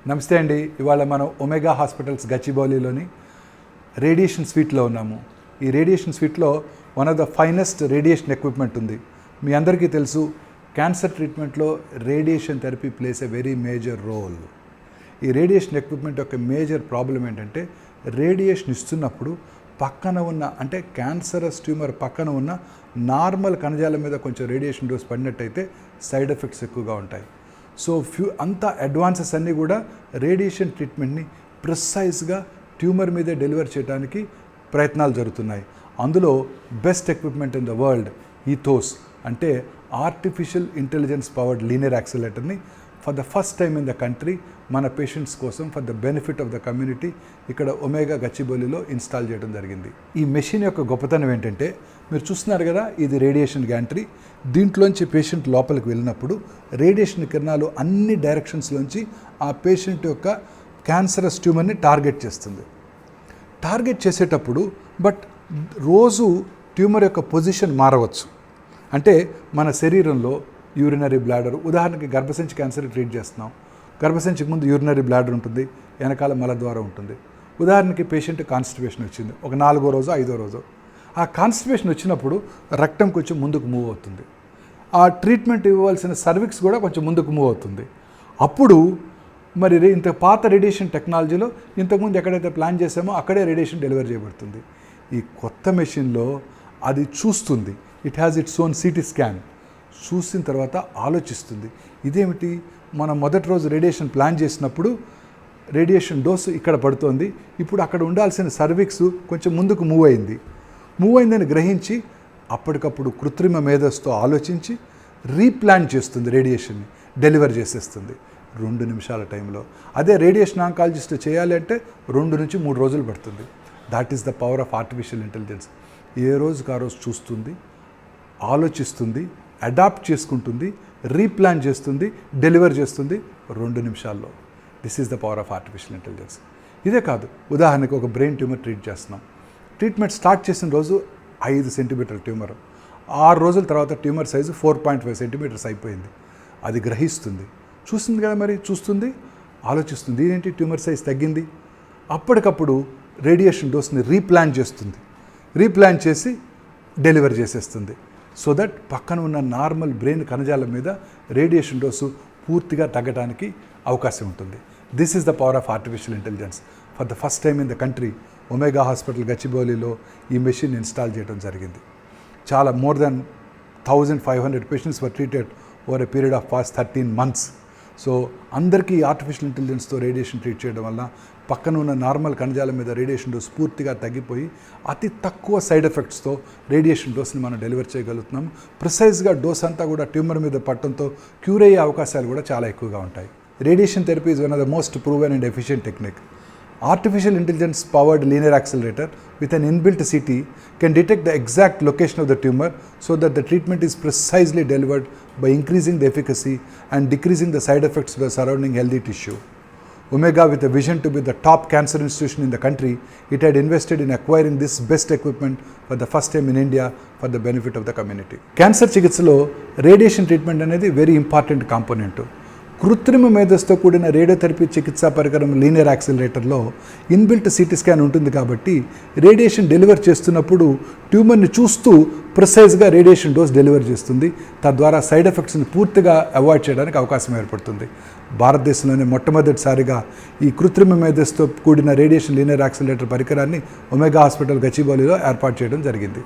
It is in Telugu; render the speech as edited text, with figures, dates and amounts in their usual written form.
నమస్తే అండి. ఇవాళ మనం ఒమేగా హాస్పిటల్స్ గచ్చిబౌలిలోని రేడియేషన్ స్వీట్లో ఉన్నాము. ఈ రేడియేషన్ స్వీట్లో one of the finest radiation equipment ఉంది. మీ అందరికీ తెలుసు, క్యాన్సర్ ట్రీట్మెంట్లో radiation therapy plays a very major role. ఈ రేడియేషన్ ఎక్విప్మెంట్ యొక్క మేజర్ ప్రాబ్లం ఏంటంటే, రేడియేషన్ ఇస్తున్నప్పుడు పక్కన ఉన్న అంటే క్యాన్సరస్ ట్యూమర్ పక్కన ఉన్న నార్మల్ కణజాల మీద కొంచెం రేడియేషన్ డోస్ పడినట్టయితే సైడ్ ఎఫెక్ట్స్ ఎక్కువగా ఉంటాయి. సో అంతా అడ్వాన్సెస్ అన్నీ కూడా రేడియేషన్ ట్రీట్మెంట్ని ప్రిసైజ్గా ట్యూమర్ మీదే డెలివర్ చేయడానికి ప్రయత్నాలు జరుగుతున్నాయి. అందులో best equipment in the world Ethos అంటే ఆర్టిఫిషియల్ ఇంటెలిజెన్స్ పవర్డ్ లీనియర్ యాక్సిలరేటర్ని for the first time in the country మన పేషెంట్స్ కోసం for the benefit of the community ఇక్కడ ఒమేగా గచ్చిబౌలిలో ఇన్స్టాల్ చేయడం జరిగింది. ఈ మెషిన్ యొక్క గొప్పతనం ఏంటంటే, మీరు చూస్తున్నారు కదా, ఇది రేడియేషన్ గ్యాంట్రీ. దీంట్లోంచి పేషెంట్ లోపలికి వెళ్ళినప్పుడు రేడియేషన్ కిరణాలు అన్ని డైరెక్షన్స్లోంచి ఆ పేషెంట్ యొక్క క్యాన్సరస్ ట్యూమర్ని టార్గెట్ చేస్తుంది. టార్గెట్ చేసేటప్పుడు రోజు ట్యూమర్ యొక్క పొజిషన్ మారవచ్చు. అంటే మన శరీరంలో యూరినరీ బ్లాడర్, ఉదాహరణకి గర్భసంచి క్యాన్సర్ ట్రీట్ చేస్తున్నాం. గర్భసంచికి ముందు యూరినరీ బ్లాడర్ ఉంటుంది, వెనకాల మలద్వారం ఉంటుంది. ఉదాహరణకి పేషెంట్ కాన్స్టిపేషన్ వచ్చింది, ఒక 4వ రోజు 5వ రోజు. ఆ కాన్స్టిపేషన్ వచ్చినప్పుడు రక్తం కొంచెం ముందుకు మూవ్ అవుతుంది. ఆ ట్రీట్మెంట్ ఇవ్వవలసిన సర్విక్స్ కూడా కొంచెం ముందుకు మూవ్ అవుతుంది. అప్పుడు మరి ఇంత పాత రేడియేషన్ టెక్నాలజీలో ఇంతకుముందు ఎక్కడైతే ప్లాన్ చేసామో అక్కడే రేడియేషన్ డెలివర్ చేయబడుతుంది. ఈ కొత్త మెషిన్లో అది చూస్తుంది. It has its own CT scan. చూసిన తర్వాత ఆలోచిస్తుంది, ఇదేమిటి, మనం మొదటి రోజు రేడియేషన్ ప్లాన్ చేసినప్పుడు రీడియేషన్ డోసు ఇక్కడ పడుతోంది, ఇప్పుడు అక్కడ ఉండాల్సిన సర్విక్స్ కొంచెం ముందుకు మూవ్ అయిందని గ్రహించి అప్పటికప్పుడు కృత్రిమ మేధస్సుతో ఆలోచించి రీప్లాన్ చేస్తుంది, రేడియేషన్ని డెలివర్ చేసేస్తుంది 2 నిమిషాల టైంలో. అదే రేడియేషన్ ఆంకాలజిస్ట్ చేయాలి అంటే 2 నుంచి 3 రోజులు పడుతుంది. That is the power of artificial intelligence. ఏ రోజుకి ఆ రోజు చూస్తుంది, ఆలోచిస్తుంది, అడాప్ట్ చేసుకుంటుంది, రీప్లాన్ చేస్తుంది, డెలివర్ చేస్తుంది 2 నిమిషాల్లో. This is the power of artificial intelligence. ఇదే కాదు, ఉదాహరణకు ఒక బ్రెయిన్ ట్యూమర్ ట్రీట్ చేస్తున్నాం. ట్రీట్మెంట్ స్టార్ట్ చేసిన రోజు 5 సెంటీమీటర్ ట్యూమర్, 6 రోజుల తర్వాత ట్యూమర్ సైజు 4.5 సెంటీమీటర్స్ అయిపోయింది. అది గ్రహిస్తుంది, చూస్తుంది కదా, మరి చూస్తుంది, ఆలోచిస్తుంది, ఏంటి ట్యూమర్ సైజ్ తగ్గింది. అప్పటికప్పుడు రేడియేషన్ డోస్ని రీప్లాన్ చేసి డెలివర్ చేసేస్తుంది. సో దట్ పక్కన ఉన్న నార్మల్ బ్రెయిన్ కణజాలం మీద రేడియేషన్ డోసు పూర్తిగా తగ్గడానికి అవకాశం ఉంటుంది. This is the power of artificial intelligence. For the first time in the country Omega hospital గచ్చిబౌలిలో ఈ మెషిన్ ఇన్స్టాల్ చేయడం జరిగింది. చాలా more than 1500 patients were treated over a period of past 13 months. So అందరికీ ఆర్టిఫిషియల్ ఇంటెలిజెన్స్తో రేడియేషన్ ట్రీట్ చేయడం వల్ల పక్కన ఉన్న నార్మల్ కణజాలం మీద రేడియేషన్ డోస్ పూర్తిగా తగ్గిపోయి అతి తక్కువ సైడ్ ఎఫెక్ట్స్తో రేడియేషన్ డోస్ని మనం డెలివర్ చేయగలుగుతున్నాం. ప్రిసైజ్గా డోస్ అంతా కూడా ట్యూమర్ మీద పట్టడంతో క్యూర్ అయ్యే అవకాశాలు కూడా చాలా ఎక్కువగా ఉంటాయి. Radiation therapy is one of the most proven and efficient technique. Artificial intelligence powered linear accelerator with an inbuilt CT can detect the exact location of the tumor so that the treatment is precisely delivered by increasing the efficacy and decreasing the side effects to the surrounding healthy tissue. Omega, with a vision to be the top cancer institution in the country, it had invested in acquiring this best equipment for the first time in India for the benefit of the community. Cancer chikitsalo radiation treatment anedi very important component. కృత్రిమ మేధస్సుతో కూడిన రేడియోథెరపీ చికిత్సా పరికరం లీనియర్ యాక్సిలరేటర్లో ఇన్బిల్ట్ సిటీ స్కాన్ ఉంటుంది కాబట్టి రేడియేషన్ డెలివర్ చేస్తున్నప్పుడు ట్యూమర్ని చూస్తూ ప్రిసైజ్గా రేడియేషన్ డోస్ డెలివర్ చేస్తుంది. తద్వారా సైడ్ ఎఫెక్ట్స్ని పూర్తిగా అవాయిడ్ చేయడానికి అవకాశం ఏర్పడుతుంది. భారతదేశంలోనే మొట్టమొదటిసారిగా ఈ కృత్రిమ మేధస్సుతో కూడిన రేడియేషన్ లీనియర్ యాక్సిలరేటర్ పరికరాన్ని ఒమేగా హాస్పిటల్ గచ్చిబౌలిలో ఏర్పాటు చేయడం జరిగింది.